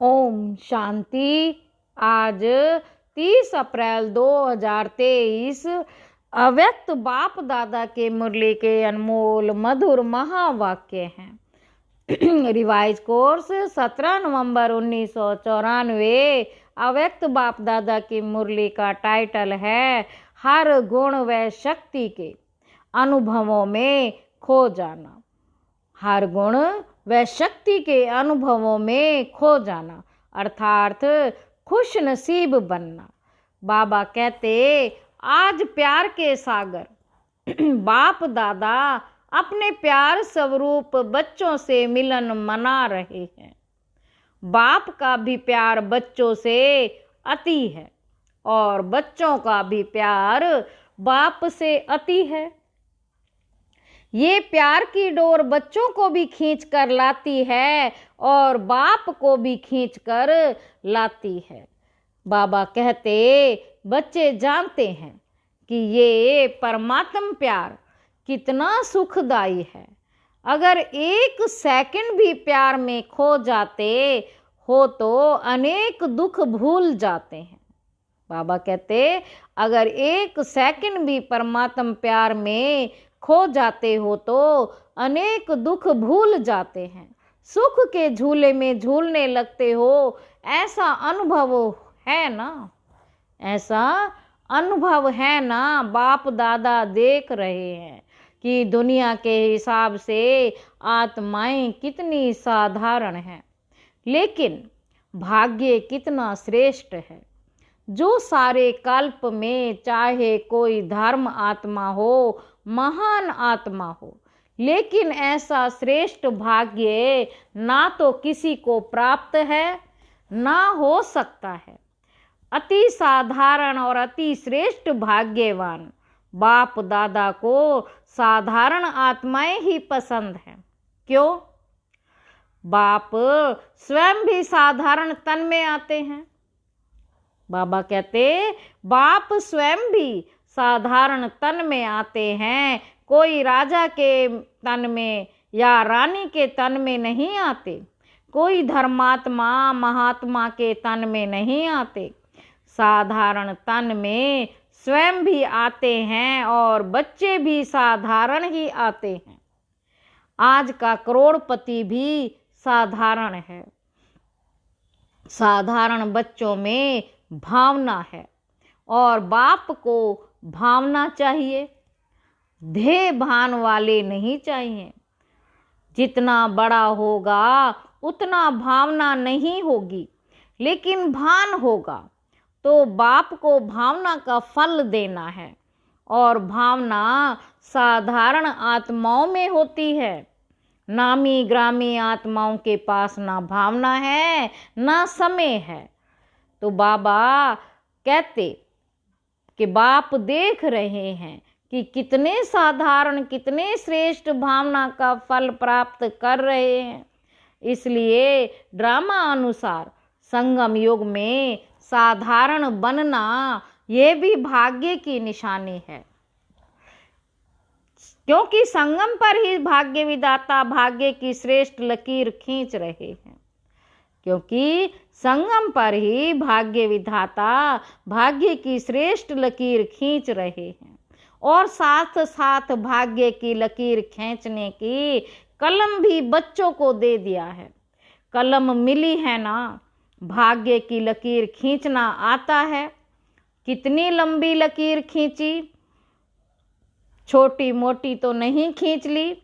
ओम शांति। आज 30 अप्रैल 2023 अव्यक्त बाप दादा के मुरली के अनमोल मधुर महावाक्य हैं। रिवाइज कोर्स 17 नवंबर 1994। अव्यक्त बाप दादा की मुरली का टाइटल है हर गुण व शक्ति के अनुभवों में खो जाना। हर गुण व शक्ति के अनुभवों में खो जाना अर्थात खुश नसीब बनना। बाबा कहते आज प्यार के सागर बाप दादा अपने प्यार स्वरूप बच्चों से मिलन मना रहे हैं। बाप का भी प्यार बच्चों से अति है और बच्चों का भी प्यार बाप से अति है। ये प्यार की डोर बच्चों को भी खींच कर लाती है और बाप को भी खींच कर लाती है। बाबा कहते बच्चे जानते हैं कि ये परमात्म प्यार कितना सुखदाई है। अगर एक सेकंड भी प्यार में खो जाते हो तो अनेक दुख भूल जाते हैं। बाबा कहते अगर एक सेकंड भी परमात्म प्यार में खो जाते हो तो अनेक दुख भूल जाते हैं। सुख के झूले में झूलने लगते हो, ऐसा अनुभव है ना? ऐसा अनुभव है ना? बाप दादा देख रहे हैं कि दुनिया के हिसाब से आत्माएं कितनी साधारण हैं, लेकिन भाग्य कितना श्रेष्ठ है। जो सारे कल्प में चाहे कोई धर्म आत्मा हो, महान आत्मा हो, लेकिन ऐसा श्रेष्ठ भाग्य ना तो किसी को प्राप्त है ना हो सकता है। अति साधारण और अति श्रेष्ठ भाग्यवान बाप दादा को साधारण आत्माएं ही पसंद हैं। क्यों? बाप स्वयं भी साधारण तन में आते हैं। बाबा कहते बाप स्वयं भी साधारण तन में आते हैं, कोई राजा के तन में या रानी के तन में नहीं आते, कोई धर्मात्मा महात्मा के तन में नहीं आते। साधारण तन में स्वयं भी आते हैं और बच्चे भी साधारण ही आते हैं। आज का करोड़पति भी साधारण है। साधारण बच्चों में भावना है और बाप को भावना चाहिए, ध्येय भान वाले नहीं चाहिए। जितना बड़ा होगा उतना भावना नहीं होगी, लेकिन भान होगा तो बाप को भावना का फल देना है और भावना साधारण आत्माओं में होती है। नामी ग्रामी आत्माओं के पास ना भावना है ना समय है। तो बाबा कहते कि बाप देख रहे हैं कि कितने साधारण कितने श्रेष्ठ भावना का फल प्राप्त कर रहे हैं। इसलिए ड्रामा अनुसार संगम युग में साधारण बनना ये भी भाग्य की निशानी है, क्योंकि संगम पर ही भाग्य विधाता भाग्य की श्रेष्ठ लकीर खींच रहे हैं। क्योंकि संगम पर ही भाग्य विधाता भाग्य की श्रेष्ठ लकीर खींच रहे हैं और साथ साथ भाग्य की लकीर खींचने की कलम भी बच्चों को दे दिया है। कलम मिली है ना, भाग्य की लकीर खींचना आता है। कितनी लंबी लकीर खींची, छोटी मोटी तो नहीं खींच ली।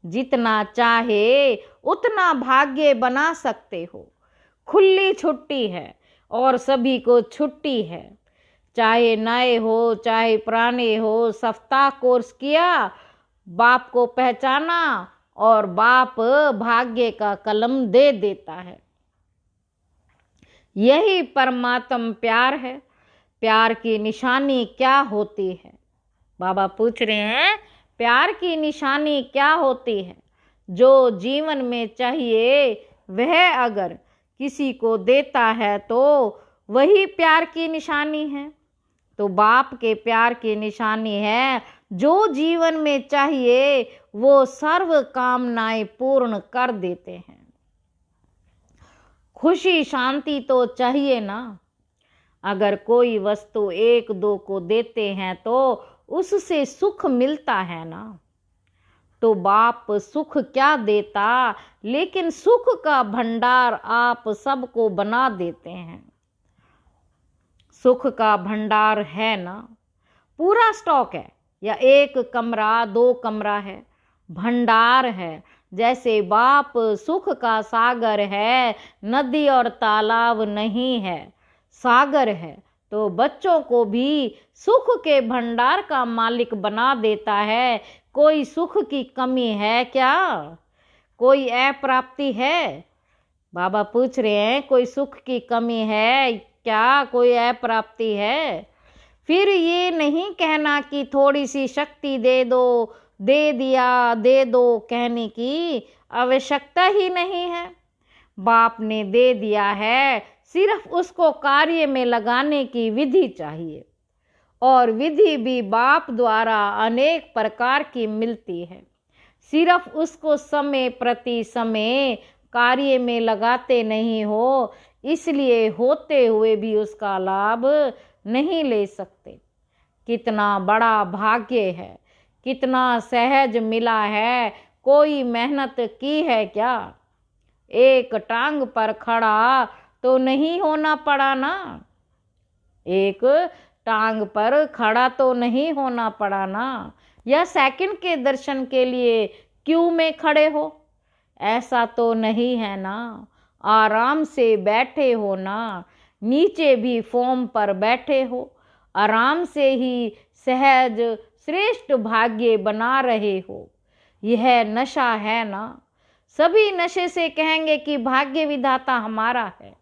जितना चाहे उतना भाग्य बना सकते हो। खुली छुट्टी है और सभी को छुट्टी है, चाहे नए हो चाहे पुराने हो। सप्ताह कोर्स किया, बाप को पहचाना और बाप भाग्य का कलम दे देता है। यही परमात्म प्यार है। प्यार की निशानी क्या होती है? बाबा पूछ रहे हैं प्यार की निशानी क्या होती है? जो जीवन में चाहिए वह अगर किसी को देता है तो वही प्यार की निशानी है। तो बाप के प्यार की निशानी है जो जीवन में चाहिए वो सर्व कामनाएं पूर्ण कर देते हैं। खुशी शांति तो चाहिए ना। अगर कोई वस्तु एक दो को देते हैं तो उससे सुख मिलता है ना। तो बाप सुख क्या देता, लेकिन सुख का भंडार आप सबको बना देते हैं। सुख का भंडार है ना, पूरा स्टॉक है, या एक कमरा 2 कमरा है, भंडार है। जैसे बाप सुख का सागर है, नदी और तालाब नहीं है, सागर है, तो बच्चों को भी सुख के भंडार का मालिक बना देता है। कोई सुख की कमी है क्या? कोई अप्राप्ति है? बाबा पूछ रहे हैं, कोई सुख की कमी है क्या? कोई अप्राप्ति है? फिर ये नहीं कहना कि थोड़ी सी शक्ति दे दो, दे दिया, दे दो कहने की आवश्यकता ही नहीं है। बाप ने दे दिया है, सिर्फ उसको कार्य में लगाने की विधि चाहिए, और विधि भी बाप द्वारा अनेक प्रकार की मिलती है। सिर्फ उसको समय प्रति समय कार्य में लगाते नहीं हो, इसलिए होते हुए भी उसका लाभ नहीं ले सकते। कितना बड़ा भाग्य है, कितना सहज मिला है। कोई मेहनत की है क्या? एक टांग पर खड़ा तो नहीं होना पड़ा ना। एक टांग पर खड़ा तो नहीं होना पड़ा ना। या सेकंड के दर्शन के लिए क्यू में खड़े हो, ऐसा तो नहीं है ना। आराम से बैठे हो ना, नीचे भी फॉर्म पर बैठे हो, आराम से ही सहज श्रेष्ठ भाग्य बना रहे हो। यह नशा है ना। सभी नशे से कहेंगे कि भाग्य विधाता हमारा है।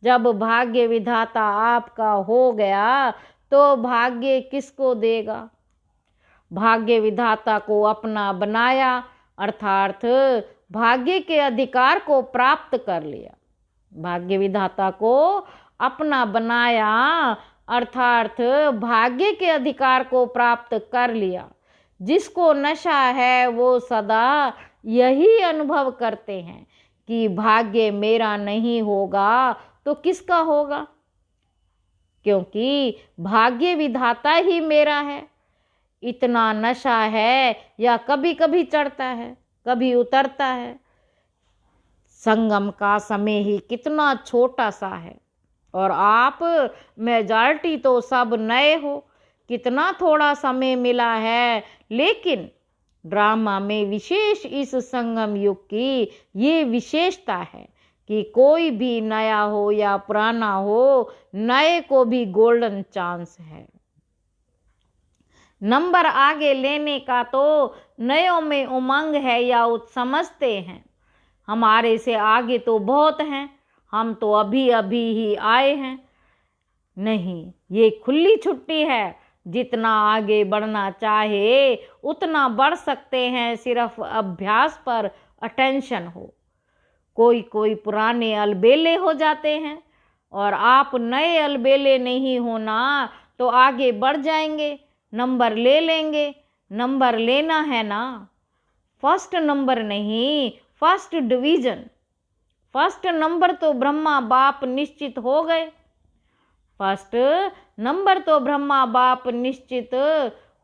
जब भाग्य विधाता आपका हो गया तो भाग्य किसको देगा? भाग्य विधाता को अपना बनाया, अर्थात भाग्य के अधिकार को प्राप्त कर लिया। भाग्य विधाता को अपना बनाया, अर्थात भाग्य के अधिकार को प्राप्त कर लिया। जिसको नशा है वो सदा यही अनुभव करते हैं कि भाग्य मेरा नहीं होगा तो किसका होगा, क्योंकि भाग्य विधाता ही मेरा है। इतना नशा है, या कभी कभी चढ़ता है, कभी उतरता है। संगम का समय ही कितना छोटा सा है, और आप मेजॉरिटी तो सब नए हो। कितना थोड़ा समय मिला है, लेकिन ड्रामा में विशेष इस संगम युग की ये विशेषता है कि कोई भी नया हो या पुराना हो, नए को भी गोल्डन चांस है। नंबर आगे लेने का तो नयों में उमंग है या समझते हैं हमारे से आगे तो बहुत हैं, हम तो अभी अभी ही आए हैं। नहीं, ये खुली छुट्टी है। जितना आगे बढ़ना चाहे उतना बढ़ सकते हैं, सिर्फ अभ्यास पर अटेंशन हो। कोई कोई पुराने अलबेले हो जाते हैं, और आप नए अलबेले नहीं होना तो आगे बढ़ जाएंगे, नंबर ले लेंगे। नंबर लेना है ना, फर्स्ट नंबर नहीं, फर्स्ट डिवीजन। फर्स्ट नंबर तो ब्रह्मा बाप निश्चित हो गए। फर्स्ट नंबर तो ब्रह्मा बाप निश्चित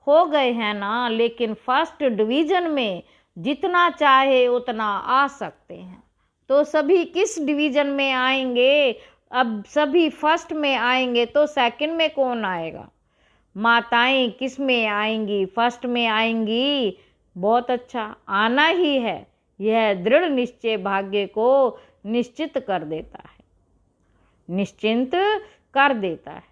हो गए हैं ना, लेकिन फर्स्ट डिवीजन में जितना चाहे उतना आ सकते हैं। तो सभी किस डिवीजन में आएंगे? अब सभी फर्स्ट में आएंगे तो सेकंड में कौन आएगा? माताएं किस में आएंगी? फर्स्ट में आएंगी। बहुत अच्छा, आना ही है। यह दृढ़ निश्चय भाग्य को निश्चित कर देता है, निश्चिंत कर देता है।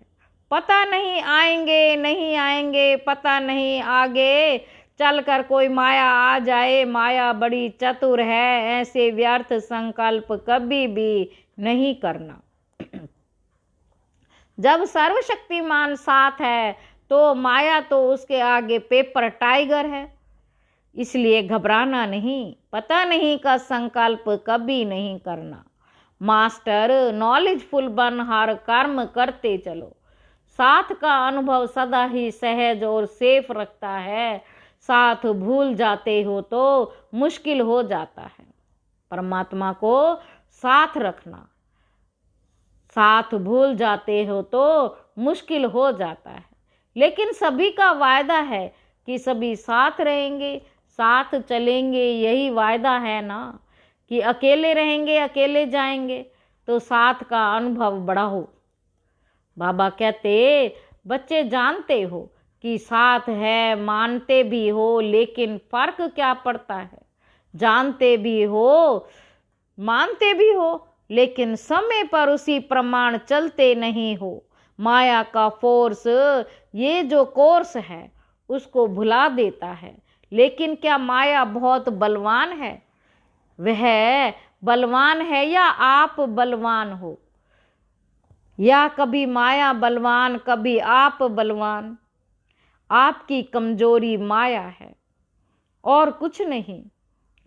पता नहीं आएंगे नहीं आएंगे, पता नहीं आगे चलकर कोई माया आ जाए। माया बड़ी चतुर है, ऐसे व्यर्थ संकल्प कभी भी नहीं करना। जब सर्वशक्तिमान साथ है तो माया तो उसके आगे पेपर टाइगर है। इसलिए घबराना नहीं, पता नहीं का संकल्प कभी नहीं करना। मास्टर नॉलेजफुल बन हर कर्म करते चलो। साथ का अनुभव सदा ही सहज और सेफ रखता है। साथ भूल जाते हो तो मुश्किल हो जाता है। परमात्मा को साथ रखना, साथ भूल जाते हो तो मुश्किल हो जाता है, लेकिन सभी का वायदा है कि सभी साथ रहेंगे, साथ चलेंगे। यही वायदा है ना कि अकेले रहेंगे, अकेले जाएंगे, तो साथ का अनुभव बढ़ाओ। बाबा कहते, बच्चे जानते हो कि साथ है, मानते भी हो, लेकिन फर्क क्या पड़ता है? जानते भी हो, मानते भी हो, लेकिन समय पर उसी प्रमाण चलते नहीं हो। माया का फोर्स, ये जो कोर्स है, उसको भुला देता है। लेकिन क्या माया बहुत बलवान है? वह बलवान है या आप बलवान हो? या कभी माया बलवान, कभी आप बलवान? आपकी कमजोरी माया है और कुछ नहीं।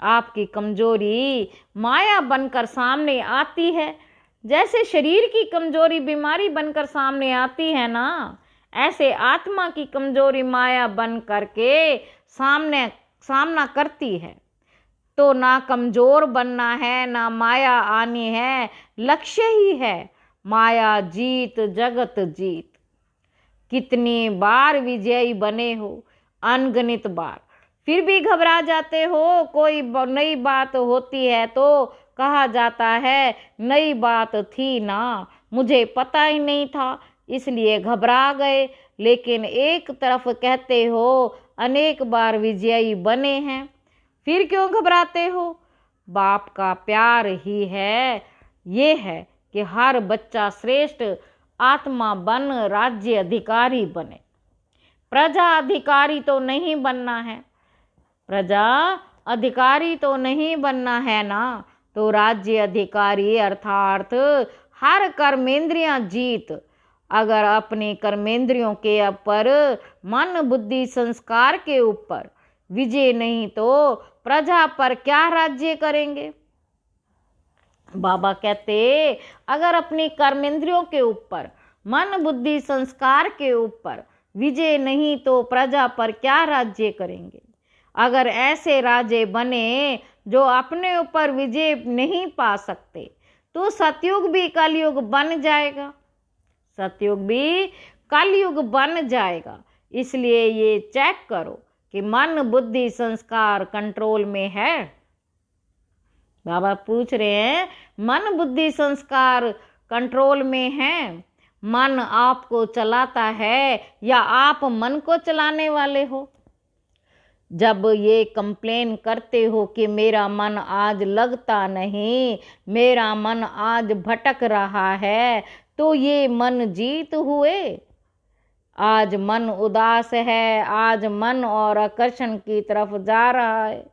आपकी कमजोरी माया बनकर सामने आती है। जैसे शरीर की कमजोरी बीमारी बनकर सामने आती है ना, ऐसे आत्मा की कमजोरी माया बन करके सामना करती है। तो ना कमजोर बनना है, ना माया आनी है, लक्ष्य ही है माया जीत, जगत जीत। कितनी बार विजयी बने हो, अनगिनत बार, फिर भी घबरा जाते हो। कोई नई बात होती है तो कहा जाता है, नई बात थी ना, मुझे पता ही नहीं था, इसलिए घबरा गए। लेकिन एक तरफ कहते हो अनेक बार विजयी बने हैं, फिर क्यों घबराते हो? बाप का प्यार ही है, ये है कि हर बच्चा श्रेष्ठ आत्मा बन राज्य अधिकारी बने। प्रजा अधिकारी तो नहीं बनना है, प्रजा अधिकारी तो नहीं बनना है ना, तो राज्य अधिकारी अर्थात हर कर्मेंद्रियां जीत। अगर अपने कर्मेंद्रियों के ऊपर, मन बुद्धि संस्कार के ऊपर विजय नहीं तो प्रजा पर क्या राज्य करेंगे? बाबा कहते, अगर अपनी कर्मेंद्रियों के ऊपर, मन बुद्धि संस्कार के ऊपर विजय नहीं तो प्रजा पर क्या राज्य करेंगे? अगर ऐसे राजे बने जो अपने ऊपर विजय नहीं पा सकते, तो सतयुग भी कलयुग बन जाएगा, सतयुग भी कलयुग बन जाएगा। इसलिए ये चेक करो कि मन बुद्धि संस्कार कंट्रोल में है। बाबा पूछ रहे हैं, मन बुद्धि संस्कार कंट्रोल में है? मन आपको चलाता है या आप मन को चलाने वाले हो? जब ये कंप्लेन करते हो कि मेरा मन आज लगता नहीं, मेरा मन आज भटक रहा है, तो ये मन जीत हुए। आज मन उदास है, आज मन और आकर्षण की तरफ जा रहा है,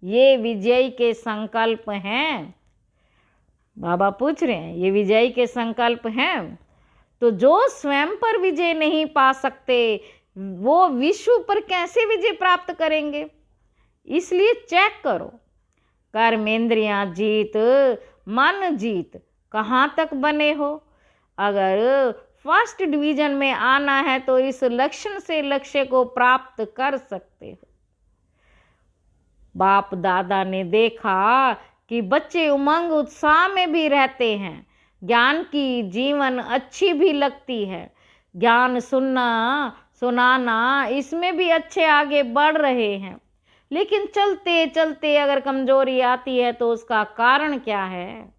ये विजय के संकल्प हैं। बाबा पूछ रहे हैं, ये विजय के संकल्प हैं? तो जो स्वयं पर विजय नहीं पा सकते, वो विश्व पर कैसे विजय प्राप्त करेंगे? इसलिए चेक करो, कर्मेंद्रियां जीत, मन जीत, कहाँ तक बने हो? अगर फर्स्ट डिवीजन में आना है तो इस लक्षण से लक्ष्य को प्राप्त कर सकते हो। बाप दादा ने देखा कि बच्चे उमंग उत्साह में भी रहते हैं, ज्ञान की जीवन अच्छी भी लगती है, ज्ञान सुनना सुनाना इसमें भी अच्छे आगे बढ़ रहे हैं। लेकिन चलते चलते अगर कमजोरी आती है तो उसका कारण क्या है?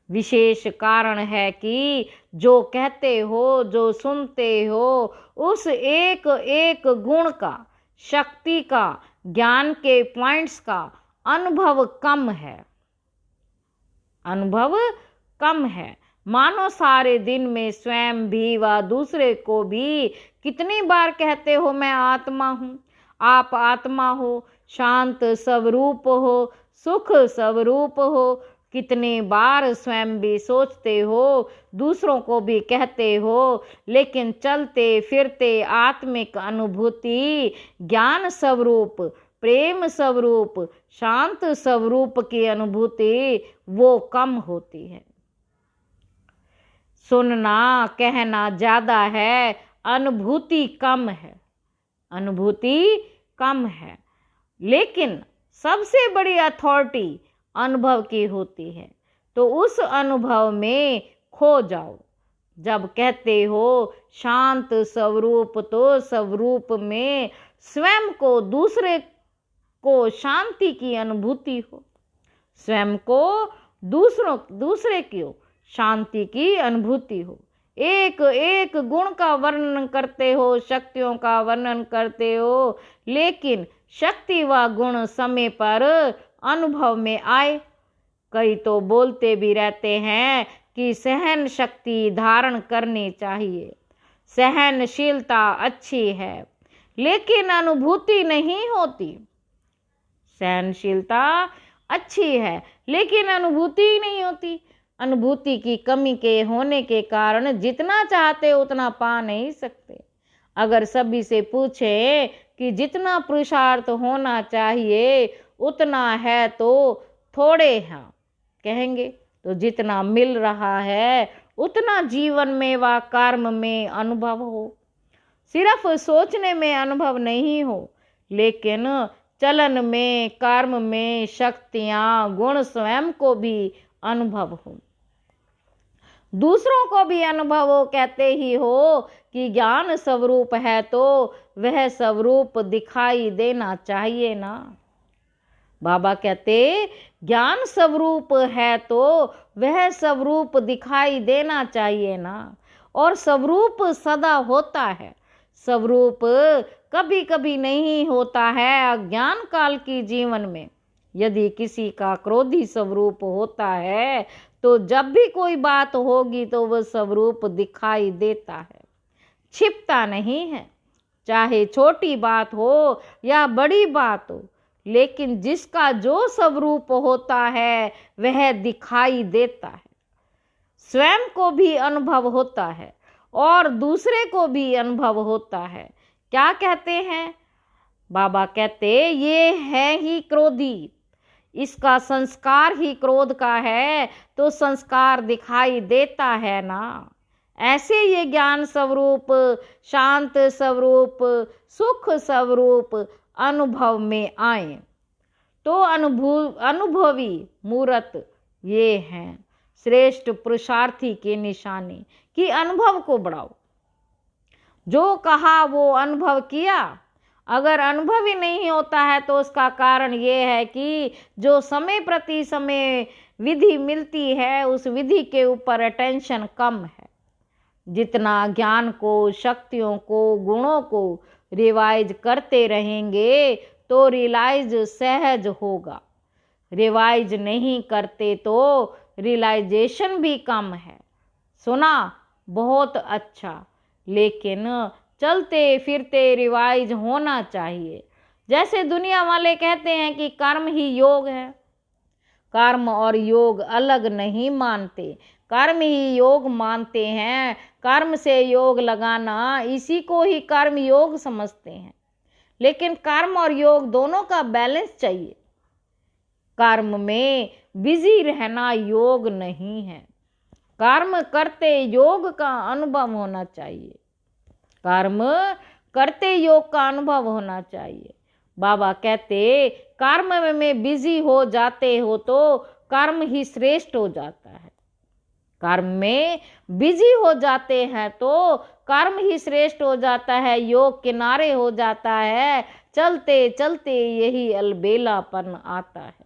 विशेष कारण है कि जो कहते हो, जो सुनते हो, उस एक एक गुण का, शक्ति का, ज्ञान के पॉइंट्स का अनुभव कम है, अनुभव कम है। मानो सारे दिन में स्वयं भी व दूसरे को भी कितनी बार कहते हो, मैं आत्मा हूँ, आप आत्मा हो, शांत स्वरूप हो, सुख स्वरूप हो। कितनी बार स्वयं भी सोचते हो, दूसरों को भी कहते हो, लेकिन चलते फिरते आत्मिक अनुभूति, ज्ञान स्वरूप, प्रेम स्वरूप, शांत स्वरूप की अनुभूति वो कम होती है। सुनना कहना ज्यादा है, अनुभूति कम है, अनुभूति कम है। लेकिन सबसे बड़ी अथॉरिटी अनुभव की होती है, तो उस अनुभव में खो जाओ। जब कहते हो शांत स्वरूप, तो स्वरूप में स्वयं को, दूसरे को शांति की अनुभूति हो, स्वयं को दूसरे की शांति की अनुभूति हो। एक एक गुण का वर्णन करते हो, शक्तियों का वर्णन करते हो, लेकिन शक्ति व गुण समय पर अनुभव में आए। कई तो बोलते भी रहते हैं कि सहन शक्ति धारण करनी चाहिए, सहनशीलता अच्छी है, लेकिन अनुभूति नहीं होती। सहनशीलता अच्छी है लेकिन अनुभूति नहीं होती। अनुभूति की कमी के होने के कारण जितना चाहते उतना पा नहीं सकते। अगर सभी से पूछे कि जितना पुरुषार्थ होना चाहिए उतना है तो थोड़े हैं, कहेंगे। तो जितना मिल रहा है उतना जीवन में व कर्म में अनुभव हो। सिर्फ सोचने में अनुभव नहीं हो, लेकिन चलन में, कर्म में शक्तियां, गुण स्वयं को भी अनुभव हो, दूसरों को भी अनुभव हो। कहते ही हो कि ज्ञान स्वरूप है तो वह स्वरूप दिखाई देना चाहिए ना। बाबा कहते ज्ञान स्वरूप है तो वह स्वरूप दिखाई देना चाहिए ना। और स्वरूप सदा होता है, स्वरूप कभी कभी नहीं होता है। अज्ञान काल की जीवन में यदि किसी का क्रोधी स्वरूप होता है तो जब भी कोई बात होगी तो वह स्वरूप दिखाई देता है, छिपता नहीं है। चाहे छोटी बात हो या बड़ी बात हो, लेकिन जिसका जो स्वरूप होता है वह दिखाई देता है। स्वयं को भी अनुभव होता है और दूसरे को भी अनुभव होता है। क्या कहते हैं बाबा? कहते ये है ही क्रोधी, इसका संस्कार ही क्रोध का है तो संस्कार दिखाई देता है ना। ऐसे ये ज्ञान स्वरूप, शांत स्वरूप, सुख स्वरूप अनुभव में आए तो अनुभवी मूर्त ये हैं श्रेष्ठ पुरुषार्थी की निशानी कि अनुभव को बढ़ाओ। जो कहा वो अनुभव किया। अगर अनुभव ही नहीं होता है तो उसका कारण ये है कि जो समय प्रति समय विधि मिलती है उस विधि के ऊपर अटेंशन कम है। जितना ज्ञान को, शक्तियों को, गुणों को रिवाइज करते रहेंगे तो रियलाइज सहज होगा। रिवाइज नहीं करते तो रियलाइजेशन भी कम है। सुना बहुत अच्छा, लेकिन चलते फिरते रिवाइज होना चाहिए। जैसे दुनिया वाले कहते हैं कि कर्म ही योग है। कर्म और योग अलग नहीं मानते, कर्म ही योग मानते हैं। कर्म से योग लगाना, इसी को ही कर्म योग समझते हैं। लेकिन कर्म और योग दोनों का बैलेंस चाहिए। कर्म में बिजी रहना योग नहीं है। कर्म करते योग का अनुभव होना चाहिए। कर्म करते योग का अनुभव होना चाहिए। बाबा कहते कर्म में बिजी हो जाते हो तो कर्म ही श्रेष्ठ हो जाता है। कर्म में बिजी हो जाते हैं तो कर्म ही श्रेष्ठ हो जाता है, योग किनारे हो जाता है। चलते चलते यही अलबेलापन आता है।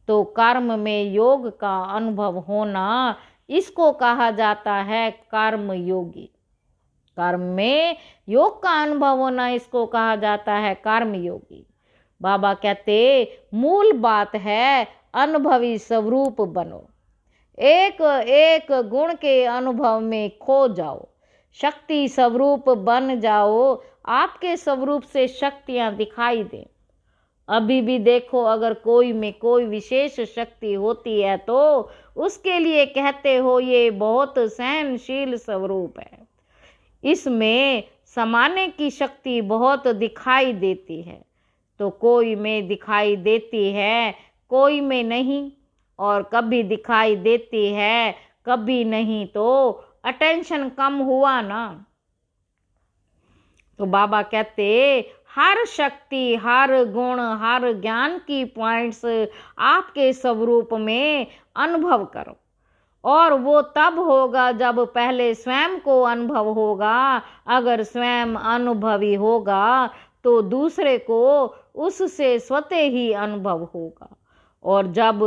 तो कर्म में योग का अनुभव होना, इसको कहा जाता है कर्म योगी। कर्म में योग का अनुभव होना, इसको कहा जाता है कर्म योगी। बाबा कहते मूल बात है अनुभवी स्वरूप बनो। एक एक गुण के अनुभव में खो जाओ, शक्ति स्वरूप बन जाओ। आपके स्वरूप से शक्तियां दिखाई दें। अभी भी देखो, अगर कोई में कोई विशेष शक्ति होती है तो उसके लिए कहते हो ये बहुत सहनशील स्वरूप है, इसमें समाने की शक्ति बहुत दिखाई देती है। तो कोई में दिखाई देती है, कोई में नहीं, और कभी दिखाई देती है कभी नहीं, तो अटेंशन कम हुआ ना। तो बाबा कहते हर शक्ति, हर गुण, हर ज्ञान की पॉइंट्स आपके स्वरूप में अनुभव करो और वो तब होगा जब पहले स्वयं को अनुभव होगा। अगर स्वयं अनुभवी होगा तो दूसरे को उससे स्वतः ही अनुभव होगा। और जब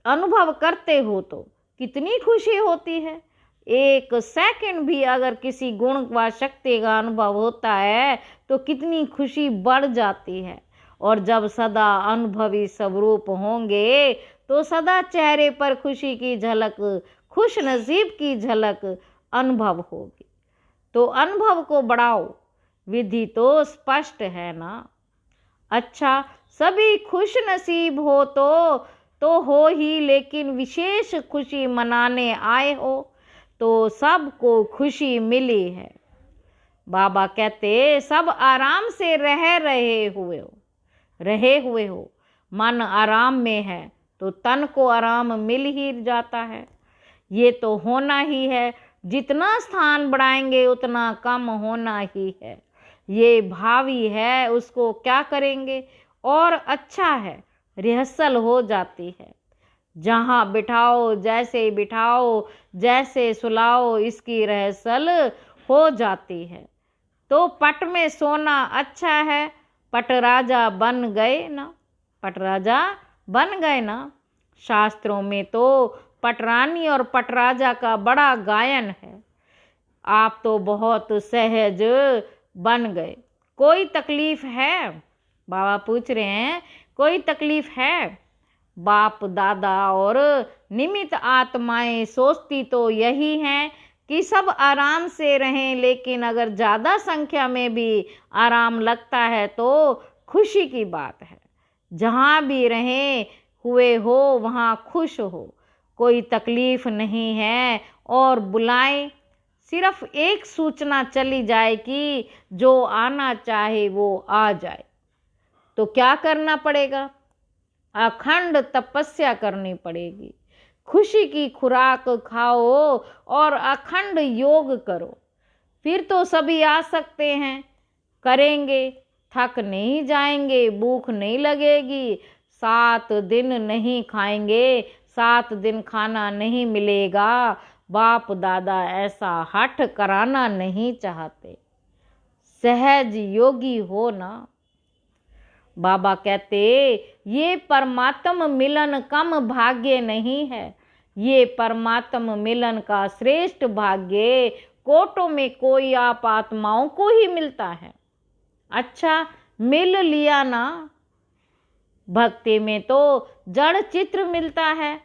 अनुभव करते हो तो कितनी खुशी होती है। एक सेकंड भी अगर किसी गुण व शक्ति का अनुभव होता है तो कितनी खुशी बढ़ जाती है। और जब सदा अनुभवी स्वरूप होंगे तो सदा चेहरे पर खुशी की झलक, खुश नसीब की झलक अनुभव होगी। तो अनुभव को बढ़ाओ, विधि तो स्पष्ट है ना। अच्छा, सभी खुश नसीब हो तो हो ही, लेकिन विशेष खुशी मनाने आए हो तो सबको खुशी मिली है। बाबा कहते सब आराम से रहे हुए हो। मन आराम में है तो तन को आराम मिल ही जाता है। ये तो होना ही है। जितना स्थान बढ़ाएंगे उतना कम होना ही है। ये भावी है, उसको क्या करेंगे। और अच्छा है, रिहर्सल हो जाती है। जहाँ बिठाओ, जैसे बिठाओ, जैसे सुलाओ, इसकी रिहर्सल हो जाती है। तो पट में सोना अच्छा है, पट राजा बन गए ना। शास्त्रों में तो पटरानी और पटराजा का बड़ा गायन है। आप तो बहुत सहज बन गए। कोई तकलीफ है? बाबा पूछ रहे हैं, कोई तकलीफ है? बाप दादा और निमित्त आत्माएं सोचती तो यही हैं कि सब आराम से रहें, लेकिन अगर ज़्यादा संख्या में भी आराम लगता है तो खुशी की बात है। जहाँ भी रहें हुए हो वहाँ खुश हो, कोई तकलीफ नहीं है। और बुलाएं, सिर्फ एक सूचना चली जाए कि जो आना चाहे वो आ जाए। तो क्या करना पड़ेगा? अखंड तपस्या करनी पड़ेगी। खुशी की खुराक खाओ और अखंड योग करो, फिर तो सभी आ सकते हैं। करेंगे, थक नहीं जाएंगे, भूख नहीं लगेगी। 7 दिन नहीं खाएंगे, 7 दिन खाना नहीं मिलेगा। बाप दादा ऐसा हठ कराना नहीं चाहते। सहज योगी हो ना। बाबा कहते ये परमात्म मिलन कम भाग्य नहीं है, ये परमात्म मिलन का श्रेष्ठ भाग्य कोटों में कोई आप आत्माओं को ही मिलता है। अच्छा, मिल लिया ना। भक्ति में तो जड़ चित्र मिलता है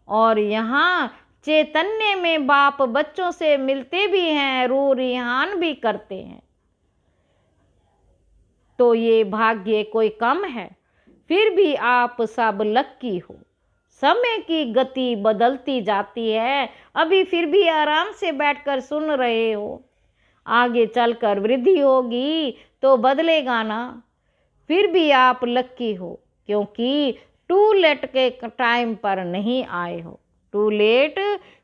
और यहाँ चैतन्य में बाप बच्चों से मिलते भी हैं, रूह रिहान भी करते हैं। तो ये भाग्य कोई कम है? फिर भी आप सब लक्की हो। समय की गति बदलती जाती है, अभी फिर भी आराम से बैठकर सुन रहे हो। आगे चलकर वृद्धि होगी तो बदलेगा ना। फिर भी आप लक्की हो, क्योंकि टू लेट के टाइम पर नहीं आए हो। टू लेट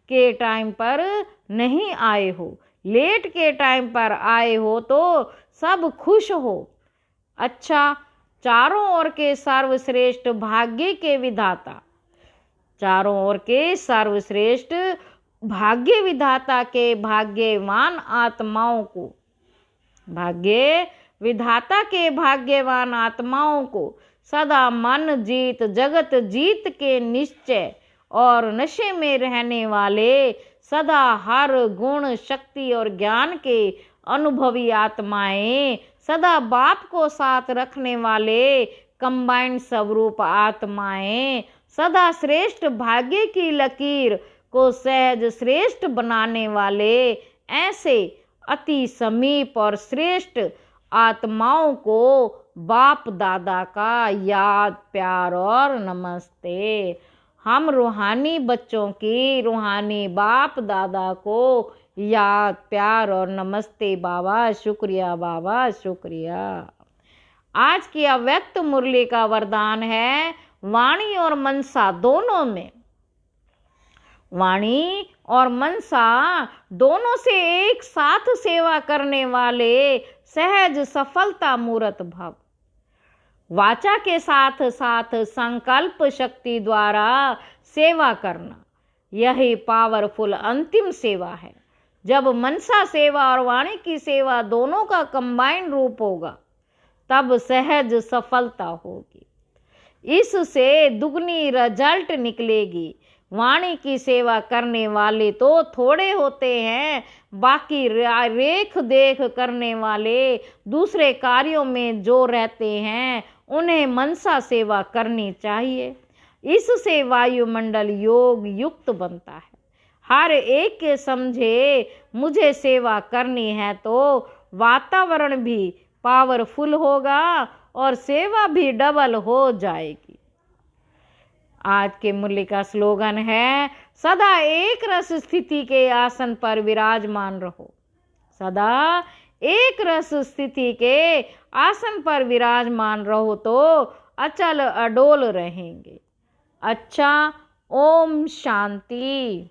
के टाइम पर नहीं आए हो, लेट के टाइम पर आए हो तो सब खुश हो। अच्छा, चारों ओर के सर्वश्रेष्ठ भाग्य के विधाता, चारों ओर के सर्वश्रेष्ठ भाग्य विधाता के भाग्यवान आत्माओं को, भाग्य विधाता के भाग्यवान आत्माओं को सदा मन जीत जगत जीत के निश्चय और नशे में रहने वाले, सदा हर गुण शक्ति और ज्ञान के अनुभवी आत्माएं, सदा बाप को साथ रखने वाले कंबाइंड स्वरूप आत्माएं, सदा श्रेष्ठ भाग्य की लकीर को सहज श्रेष्ठ बनाने वाले ऐसे अति समीप और श्रेष्ठ आत्माओं को बाप दादा का याद प्यार और नमस्ते। हम रूहानी बच्चों की रूहानी बाप दादा को याद प्यार और नमस्ते। बाबा शुक्रिया, बाबा शुक्रिया। आज की अव्यक्त मुरली का वरदान है वाणी और मनसा दोनों में। वाणी और मनसा दोनों से एक साथ सेवा करने वाले सहज सफलता मूर्त भव। वाचा के साथ साथ संकल्प शक्ति द्वारा सेवा करना, यही पावरफुल अंतिम सेवा है। जब मनसा सेवा और वाणी की सेवा दोनों का कंबाइंड रूप होगा तब सहज सफलता होगी। इससे दुगनी रिजल्ट निकलेगी। वाणी की सेवा करने वाले तो थोड़े होते हैं, बाकी रेख देख करने वाले दूसरे कार्यों में जो रहते हैं उन्हें मनसा सेवा करनी चाहिए। इससे वायुमंडल योग युक्त बनता है। हर एक के समझे मुझे सेवा करनी है तो वातावरण भी पावरफुल होगा और सेवा भी डबल हो जाएगी। आज के मुरली का स्लोगन है, सदा एक रस स्थिति के आसन पर विराजमान रहो। सदा एक रस स्थिति के आसन पर विराजमान रहो तो अचल अडोल रहेंगे। अच्छा, ओम शांति।